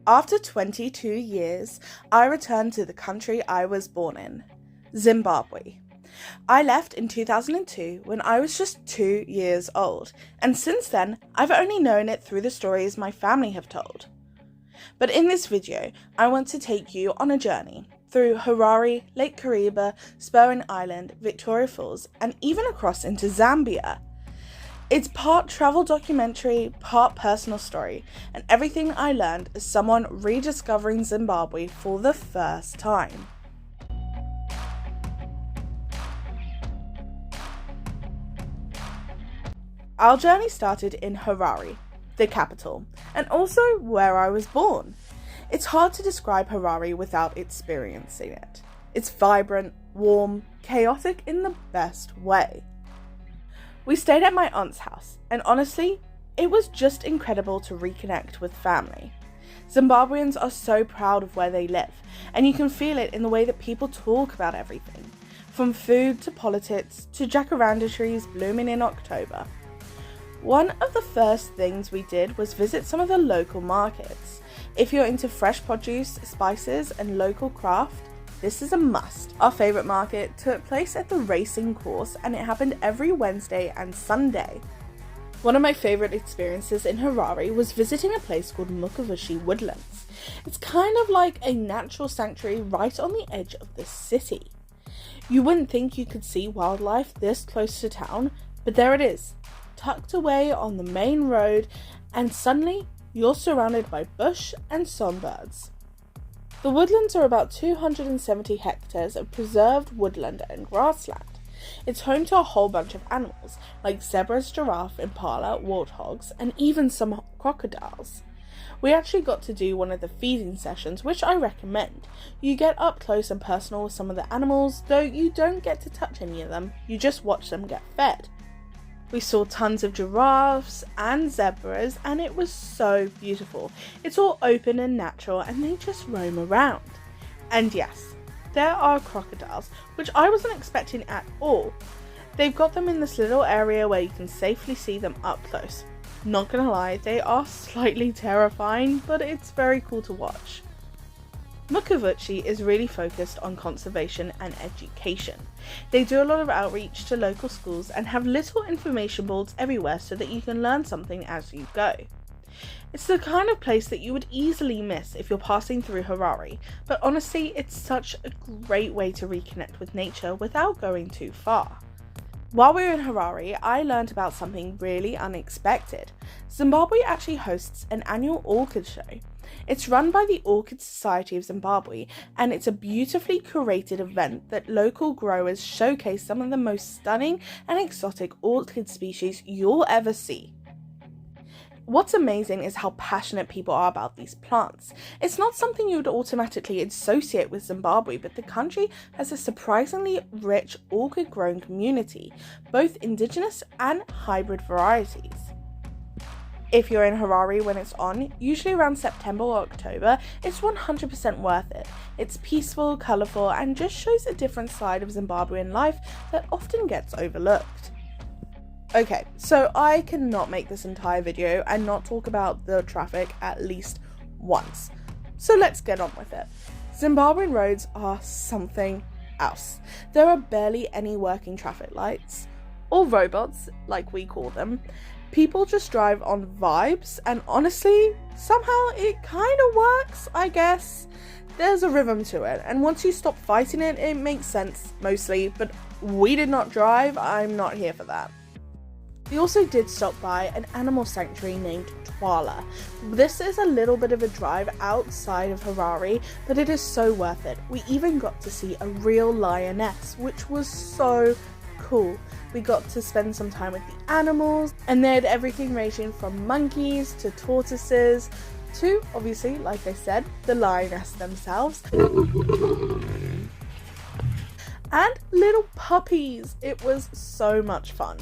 After 22 years, I returned to the country I was born in, Zimbabwe. I left in 2002 when I was just 2 years old, and since then, I've only known it through the stories my family have told. But in this video, I want to take you on a journey through Harare, Lake Kariba, Spurwing Island, Victoria Falls, and even across into Zambia. It's part travel documentary, part personal story, and everything I learned as someone rediscovering Zimbabwe for the first time. Our journey started in Harare, the capital, and also where I was born. It's hard to describe Harare without experiencing it. It's vibrant, warm, chaotic in the best way. We stayed at my aunt's house, and honestly, it was just incredible to reconnect with family. Zimbabweans are so proud of where they live, and you can feel it in the way that people talk about everything, from food to politics to jacaranda trees blooming in October. One of the first things we did was visit some of the local markets. If you're into fresh produce, spices, and local craft, this is a must. Our favourite market took place at the racing course, and it happened every Wednesday and Sunday. One of my favourite experiences in Harare was visiting a place called Mukavushi Woodlands. It's kind of like a natural sanctuary right on the edge of the city. You wouldn't think you could see wildlife this close to town, but there it is, tucked away on the main road, and suddenly you're surrounded by bush and songbirds. The woodlands are about 270 hectares of preserved woodland and grassland. It's home to a whole bunch of animals, like zebras, giraffe, impala, warthogs, and even some crocodiles. We actually got to do one of the feeding sessions, which I recommend. You get up close and personal with some of the animals, though you don't get to touch any of them, you just watch them get fed. We saw tons of giraffes and zebras, and it was so beautiful. It's all open and natural, and they just roam around. And yes, there are crocodiles, which I wasn't expecting at all. They've got them in this little area where you can safely see them up close. Not gonna lie, they are slightly terrifying, but it's very cool to watch. Mukavushi is really focused on conservation and education. They do a lot of outreach to local schools and have little information boards everywhere so that you can learn something as you go. It's the kind of place that you would easily miss if you're passing through Harare, but honestly, it's such a great way to reconnect with nature without going too far. While we were in Harare, I learned about something really unexpected. Zimbabwe actually hosts an annual orchid show. It's run by the Orchid Society of Zimbabwe, and it's a beautifully curated event that local growers showcase some of the most stunning and exotic orchid species you'll ever see. What's amazing is how passionate people are about these plants. It's not something you would automatically associate with Zimbabwe, but the country has a surprisingly rich orchid-grown community, both indigenous and hybrid varieties. If you're in Harare when it's on, usually around September or October, it's 100% worth it. It's peaceful, colourful, and just shows a different side of Zimbabwean life that often gets overlooked. Okay, so I cannot make this entire video and not talk about the traffic at least once. So let's get on with it. Zimbabwean roads are something else. There are barely any working traffic lights, or robots, like we call them. People just drive on vibes, and honestly, somehow it kind of works, I guess. There's a rhythm to it, and once you stop fighting it, it makes sense, mostly, but we did not drive, I'm not here for that. We also did stop by an animal sanctuary named Twala. This is a little bit of a drive outside of Harare, but it is so worth it. We even got to see a real lioness, which was so cool. We got to spend some time with the animals, and they had everything ranging from monkeys to tortoises to, obviously, like I said, the lioness themselves. And little puppies. It was so much fun.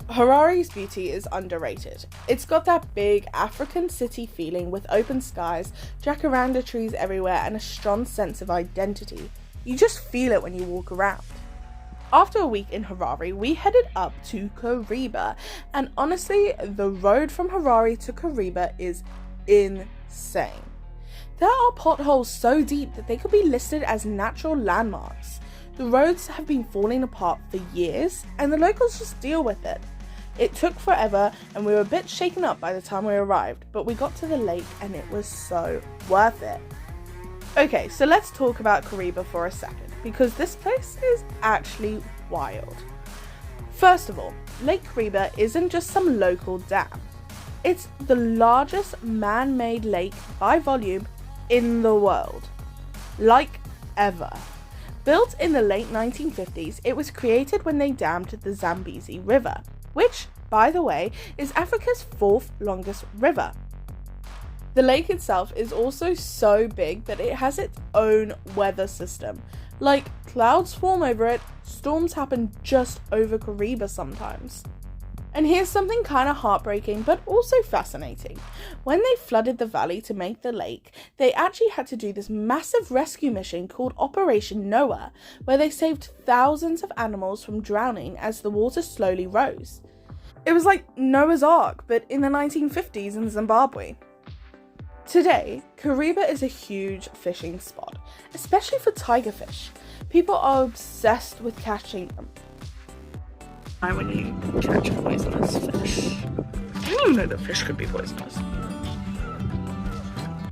Harare's beauty is underrated. It's got that big African city feeling with open skies, jacaranda trees everywhere, and a strong sense of identity. You just feel it when you walk around. After a week in Harare, we headed up to Kariba, and honestly, the road from Harare to Kariba is insane. There are potholes so deep that they could be listed as natural landmarks. The roads have been falling apart for years, and the locals just deal with it. It took forever, and we were a bit shaken up by the time we arrived, but we got to the lake and it was so worth it. Okay, so let's talk about Kariba for a second, because this place is actually wild. First of all, Lake Kariba isn't just some local dam. It's the largest man-made lake by volume in the world. Like ever. Built in the late 1950s, it was created when they dammed the Zambezi River, which, by the way, is Africa's 4th longest river. The lake itself is also so big that it has its own weather system. Like, clouds form over it, storms happen just over Kariba sometimes. And here's something kind of heartbreaking but also fascinating. When they flooded the valley to make the lake, they actually had to do this massive rescue mission called Operation Noah, where they saved thousands of animals from drowning as the water slowly rose. It was like Noah's Ark, but in the 1950s in Zimbabwe. Today, Kariba is a huge fishing spot, especially for tigerfish. People are obsessed with catching them. When you catch a poisonous fish. I didn't even know that fish could be poisonous.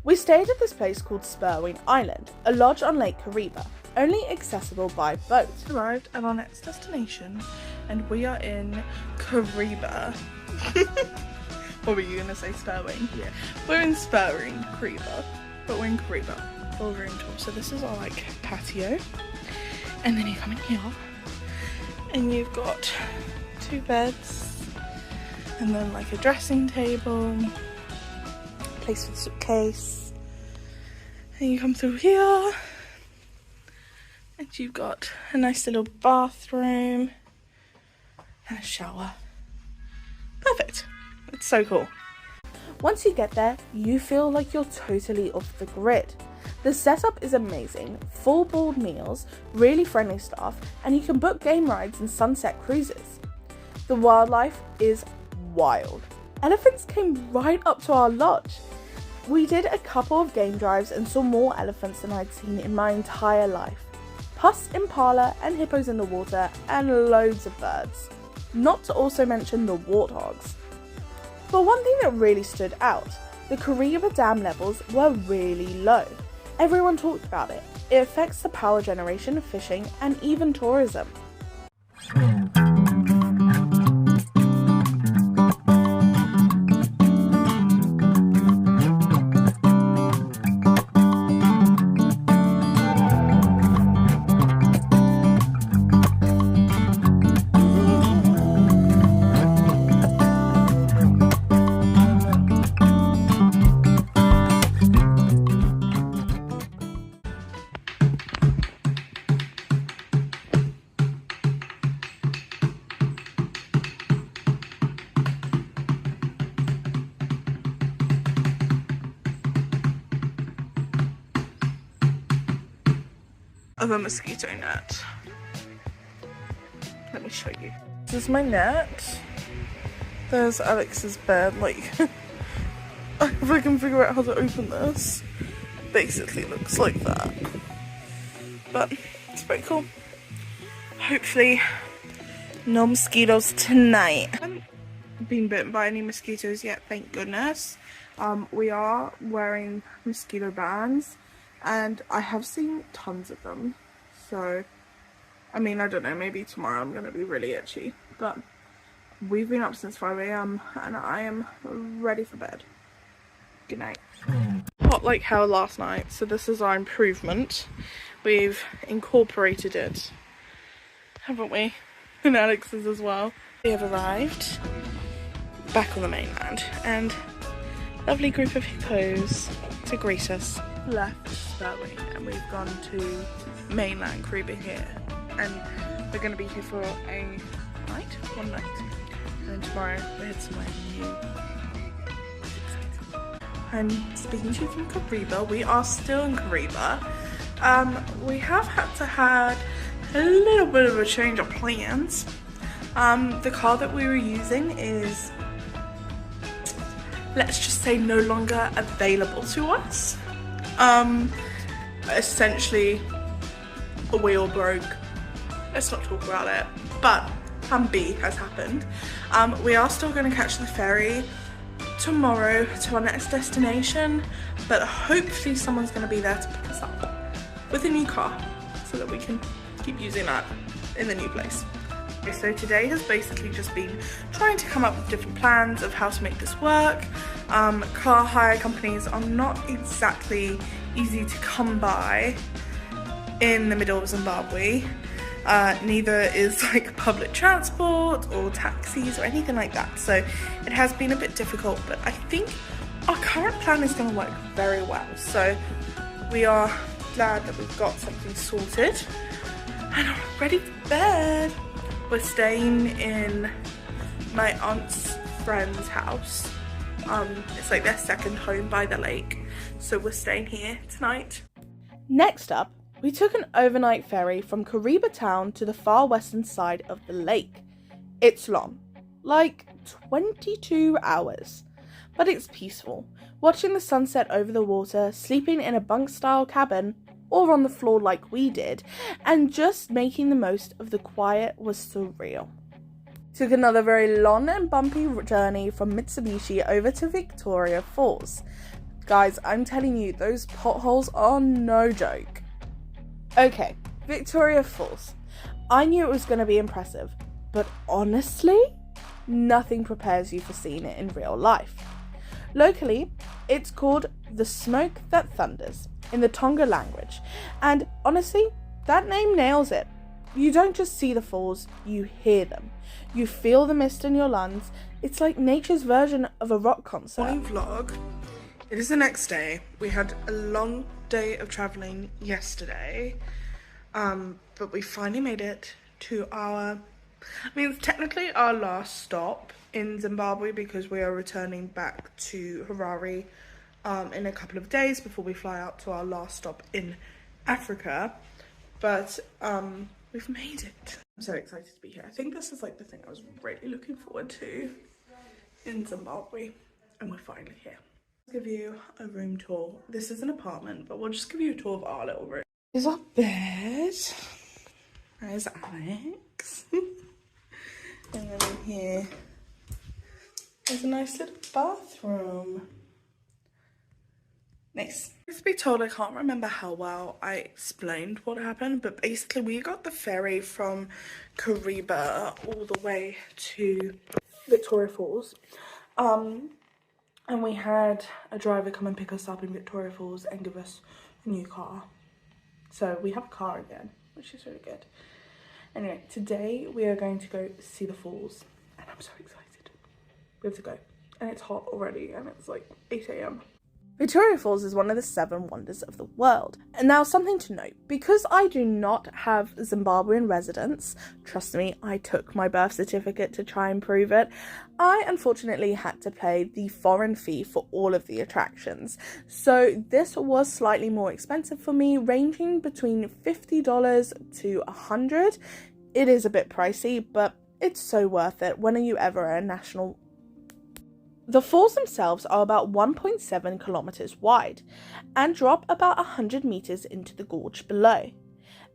We stayed at this place called Spurwing Island, a lodge on Lake Kariba, only accessible by boat. We arrived at our next destination and we are in Kariba. What were you going to say, Spurwing? Yeah. We're in Spurwing, Kariba, but we're in Kariba. Full room tour. So this is our like patio, and then you come in here and you've got 2 beds and then like a dressing table, place for the suitcase, and you come through here and you've got a nice little bathroom and a shower. Perfect. It's so cool. Once you get there, you feel like you're totally off the grid. The setup is amazing, full board meals, really friendly staff, and you can book game rides and sunset cruises. The wildlife is wild. Elephants came right up to our lodge. We did a couple of game drives and saw more elephants than I'd seen in my entire life. Plus impala and hippos in the water and loads of birds. Not to also mention the warthogs. But one thing that really stood out, the Kariba dam levels were really low. Everyone talked about it. It affects the power generation, fishing, and even tourism. Of a mosquito net. Let me show you. This is my net. There's Alex's bed. Like, if I can figure out how to open this, basically looks like that. But it's pretty cool. Hopefully, no mosquitoes tonight. I haven't been bitten by any mosquitoes yet, thank goodness. We are wearing mosquito bands. And I have seen tons of them, so I mean, I don't know, maybe tomorrow I'm gonna be really itchy, but we've been up since 5 AM and I am ready for bed. Good night. Hot like hell last night, so this is our improvement. We've incorporated it, haven't we? And Alex's as well. We have arrived back on the mainland and lovely group of hippos to greet us. Left Spurwing and we've gone to mainland Kariba here, and we're going to be here for one night, and then tomorrow we head somewhere new. I'm speaking to you from Kariba. We are still in Kariba. We have had to a little bit of a change of plans. The car that we were using is, let's just say, no longer available to us. Essentially, a wheel broke. Let's not talk about it, but plan B has happened. We are still going to catch the ferry tomorrow to our next destination, but hopefully someone's going to be there to pick us up with a new car so that we can keep using that in the new place. Okay, so today has basically just been trying to come up with different plans of how to make this work. Car hire companies are not exactly easy to come by in the middle of Zimbabwe. Neither is like public transport or taxis or anything like that, so it has been a bit difficult, but I think our current plan is going to work very well. So we are glad that we've got something sorted and are ready for bed. We're staying in my aunt's friend's house. It's like their second home by the lake, so we're staying here tonight. Next up, we took an overnight ferry from Kariba town to the far western side of the lake. It's long, like 22 hours, but it's peaceful. Watching the sunset over the water, sleeping in a bunk-style cabin, or on the floor like we did, and just making the most of the quiet was surreal. Took another very long and bumpy journey from Mitsubishi over to Victoria Falls. Guys, I'm telling you, those potholes are no joke. Okay, Victoria Falls. I knew it was going to be impressive, but honestly, nothing prepares you for seeing it in real life. Locally, it's called the Smoke That Thunders in the Tonga language, and honestly, that name nails it. You don't just see the falls, you hear them. You feel the mist in your lungs. It's like nature's version of a rock concert. Morning vlog. It is the next day. We had a long day of traveling yesterday, but we finally made it to it's technically our last stop in Zimbabwe, because we are returning back to Harare in a couple of days before we fly out to our last stop in Africa. But we've made it. I'm so excited to be here. I think this is like the thing I was really looking forward to in Zimbabwe, and we're finally here. Give you a room tour. This is an apartment, but we'll just give you a tour of our little room. Here's our bed. There's Alex. And then in here, there's a nice little bathroom. Nice. Truth be told, I can't remember how well I explained what happened, but basically we got the ferry from Kariba all the way to Victoria Falls. And we had a driver come and pick us up in Victoria Falls and give us a new car. So we have a car again, which is really good. Anyway, today we are going to go see the falls, and I'm so excited. We have to go, and it's hot already, and it's like 8 AM. Victoria Falls is one of the 7 wonders of the world. And now something to note, because I do not have Zimbabwean residence, trust me, I took my birth certificate to try and prove it, I unfortunately had to pay the foreign fee for all of the attractions. So this was slightly more expensive for me, ranging between $50 to $100. It is a bit pricey, but it's so worth it. When are you ever at a national? The falls themselves are about 1.7 kilometers wide and drop about 100 meters into the gorge below.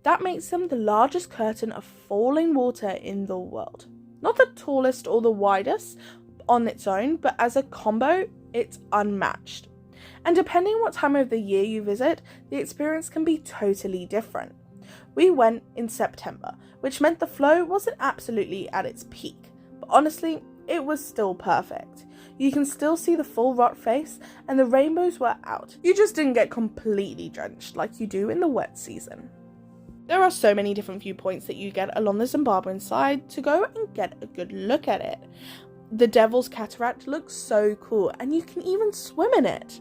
That makes them the largest curtain of falling water in the world. Not the tallest or the widest on its own, but as a combo, it's unmatched. And depending what time of the year you visit, the experience can be totally different. We went in September, which meant the flow wasn't absolutely at its peak, but honestly, it was still perfect. You can still see the full rock face and the rainbows were out. You just didn't get completely drenched like you do in the wet season. There are so many different viewpoints that you get along the Zimbabwean side to go and get a good look at it. The Devil's Cataract looks so cool, and you can even swim in it.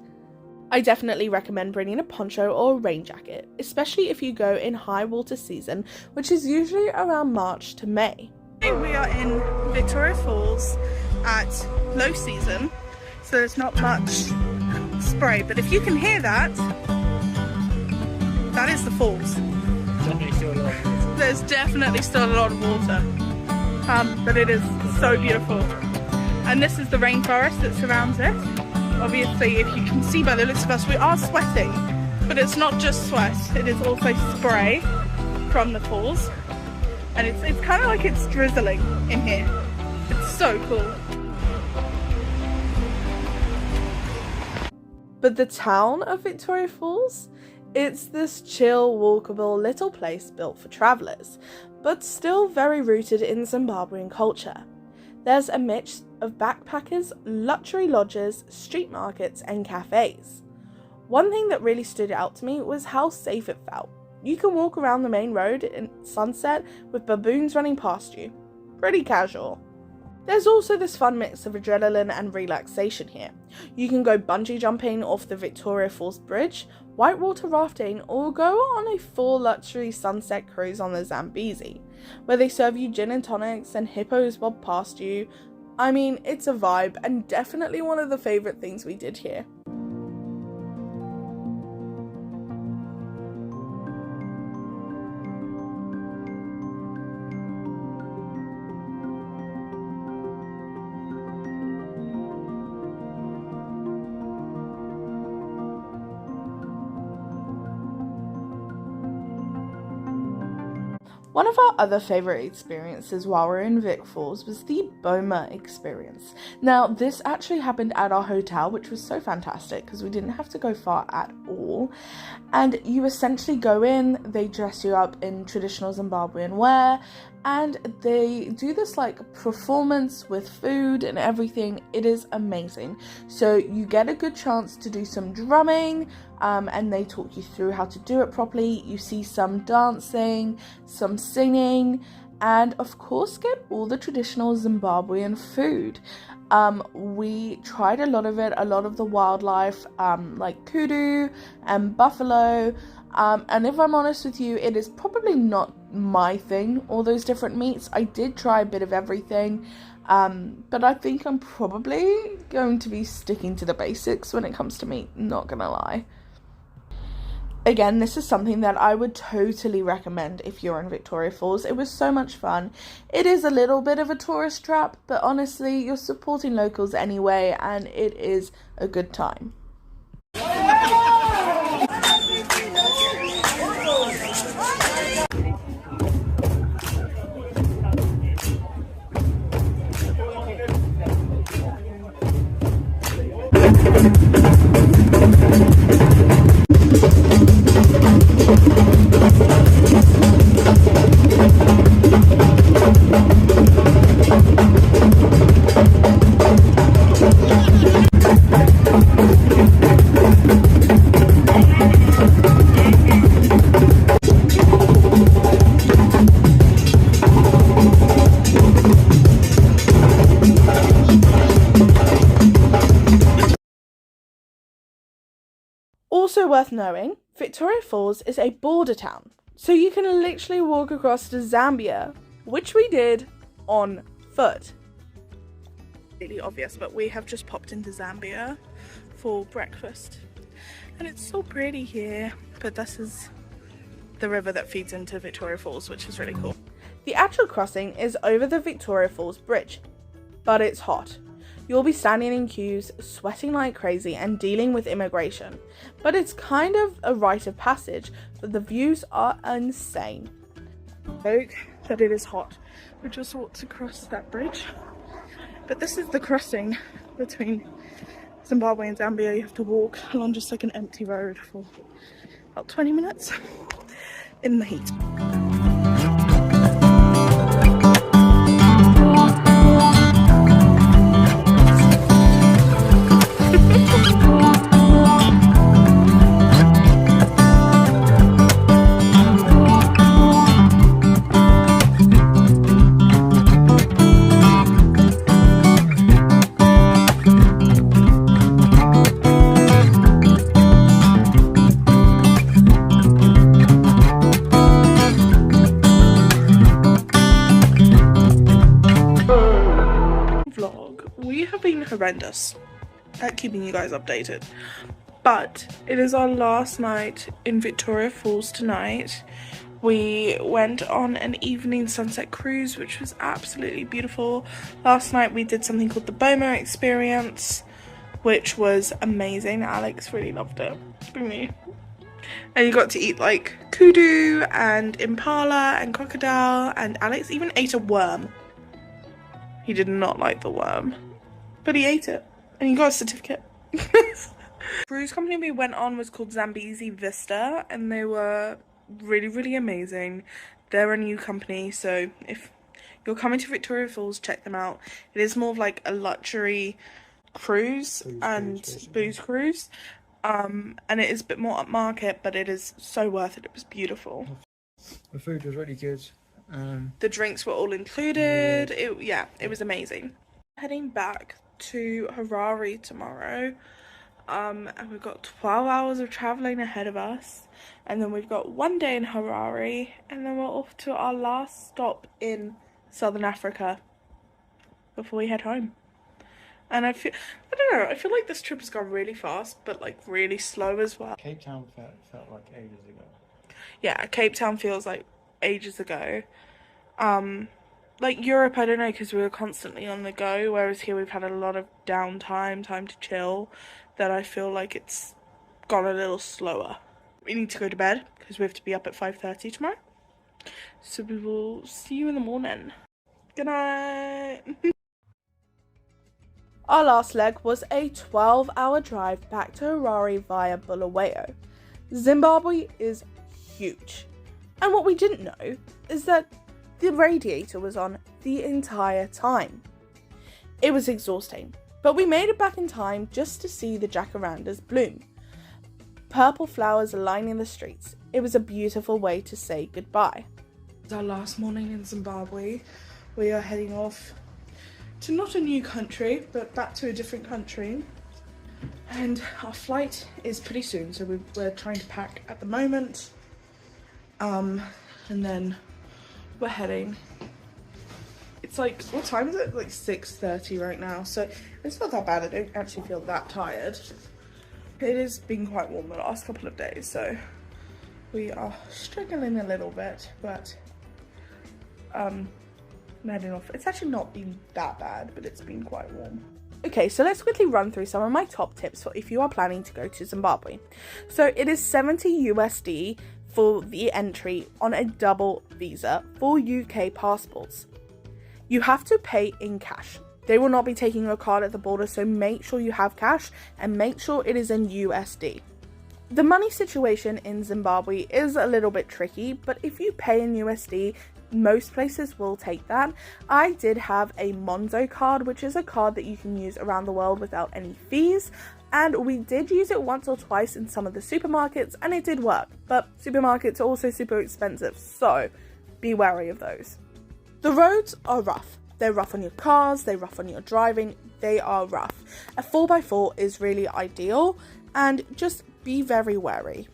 I definitely recommend bringing a poncho or a rain jacket, especially if you go in high water season, which is usually around March to May. We are in Victoria Falls at low season, so there's not much spray, but if you can hear that, that is the falls. there's definitely still a lot of water, but it is so beautiful. And this is the rainforest that surrounds it. Obviously, if you can see by the looks of us, we are sweating, but it's not just sweat, it is also spray from the falls. And it's kind of like it's drizzling in here. It's so cool. But the town of Victoria Falls? It's this chill, walkable little place built for travellers, but still very rooted in Zimbabwean culture. There's a mix of backpackers, luxury lodges, street markets and cafes. One thing that really stood out to me was how safe it felt. You can walk around the main road at sunset with baboons running past you. Pretty casual. There's also this fun mix of adrenaline and relaxation here. You can go bungee jumping off the Victoria Falls Bridge, whitewater rafting, or go on a full luxury sunset cruise on the Zambezi, where they serve you gin and tonics and hippos bob past you. I mean, it's a vibe and definitely one of the favourite things we did here. One of our other favourite experiences while we were in Vic Falls was the Boma experience. Now, this actually happened at our hotel, which was so fantastic because we didn't have to go far at all. And you essentially go in, they dress you up in traditional Zimbabwean wear, and they do this like performance with food and everything. It is amazing. So you get a good chance to do some drumming, and they talk you through how to do it properly. You see some dancing, some singing, and of course get all the traditional Zimbabwean food. We tried a lot of it, a lot of the wildlife, like kudu and buffalo, and if I'm honest with you, it is probably not my thing, all those different meats. I did try a bit of everything, but I think I'm probably going to be sticking to the basics when it comes to meat, not gonna lie. Again, this is something that I would totally recommend if you're in Victoria Falls. It was so much fun. It is a little bit of a tourist trap, but honestly, you're supporting locals anyway, and it is a good time. Also worth knowing, Victoria Falls is a border town, so you can literally walk across to Zambia, which we did on foot. Really obvious, but we have just popped into Zambia for breakfast, and it's so pretty here. But this is the river that feeds into Victoria Falls, which is really cool. The actual crossing is over the Victoria Falls Bridge, but it's hot. You'll be standing in queues, sweating like crazy and dealing with immigration, but it's kind of a rite of passage, but the views are insane. Joke that it is hot. We just walked across that bridge, but this is the crossing between Zimbabwe and Zambia. You have to walk along just like an empty road for about 20 minutes in the heat. Horrendous at keeping you guys updated, but it is our last night in Victoria Falls tonight. We went on an evening sunset cruise, which was absolutely beautiful. Last night we did something called the Boma experience, which was amazing. Alex really loved it. And you got to eat like kudu and impala and crocodile, and Alex even ate a worm. He did not like the worm, but he ate it and he got a certificate. Cruise company we went on was called Zambezi Vista, and they were really amazing. They're a new company, so if you're coming to Victoria Falls, check them out. It is more of like a luxury cruise and booze cruise, and it is a bit more upmarket, but it is so worth it. It was beautiful. The food was really good. The drinks were all included. It was amazing. Heading back to Harare tomorrow, and we've got 12 hours of traveling ahead of us, and then we've got 1 day in Harare, and then we're off to our last stop in Southern Africa before we head home. And I don't know, I feel like this trip has gone really fast, but like really slow as well. Cape Town felt like ages ago. Yeah, Cape Town feels like ages ago. Like Europe, I don't know, because we were constantly on the go, whereas here we've had a lot of downtime, time to chill, that I feel like it's gone a little slower. We need to go to bed because we have to be up at 5:30 tomorrow. So we will see you in the morning. Good night. Our last leg was a 12-hour drive back to Harare via Bulawayo. Zimbabwe is huge. And what we didn't know is that the radiator was on the entire time. It was exhausting, but we made it back in time just to see the jacarandas bloom. Purple flowers lining the streets. It was a beautiful way to say goodbye. It's our last morning in Zimbabwe. We are heading off to not a new country, but back to a different country. And our flight is pretty soon, so we're trying to pack at the moment. And then we're heading. It's like, what time is it? Like 6:30 right now, so it's not that bad. I don't actually feel that tired. It has been quite warm the last couple of days, so we are struggling a little bit, but heading off. It's actually not been that bad, but it's been quite warm. Okay, so let's quickly run through some of my top tips for if you are planning to go to Zimbabwe. So it is 70 USD for the entry on a double visa for UK passports. You have to pay in cash. They will not be taking your card at the border, so make sure you have cash and make sure it is in USD. The money situation in Zimbabwe is a little bit tricky, but if you pay in USD, most places will take that. I did have a Monzo card, which is a card that you can use around the world without any fees, and we did use it once or twice in some of the supermarkets, and it did work, but supermarkets are also super expensive, so be wary of those. The roads are rough. They're rough on your cars, they're rough on your driving, they are rough. A 4x4 is really ideal, and just be very wary.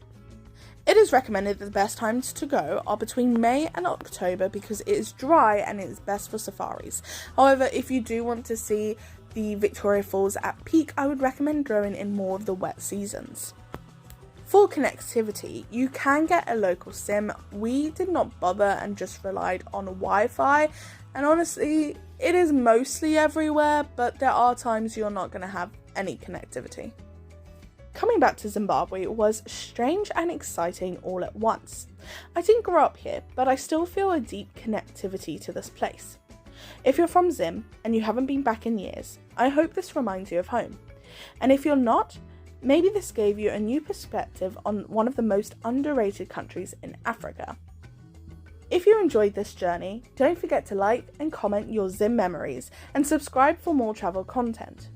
It is recommended that the best times to go are between May and October because it is dry and it is best for safaris. However, if you do want to see the Victoria Falls at peak, I would recommend going in more of the wet seasons. For connectivity, you can get a local SIM. We did not bother and just relied on Wi-Fi, and honestly, it is mostly everywhere, but there are times you're not going to have any connectivity. Coming back to Zimbabwe was strange and exciting all at once. I didn't grow up here, but I still feel a deep connectivity to this place. If you're from Zim and you haven't been back in years, I hope this reminds you of home. And if you're not, maybe this gave you a new perspective on one of the most underrated countries in Africa. If you enjoyed this journey, don't forget to like and comment your Zim memories and subscribe for more travel content.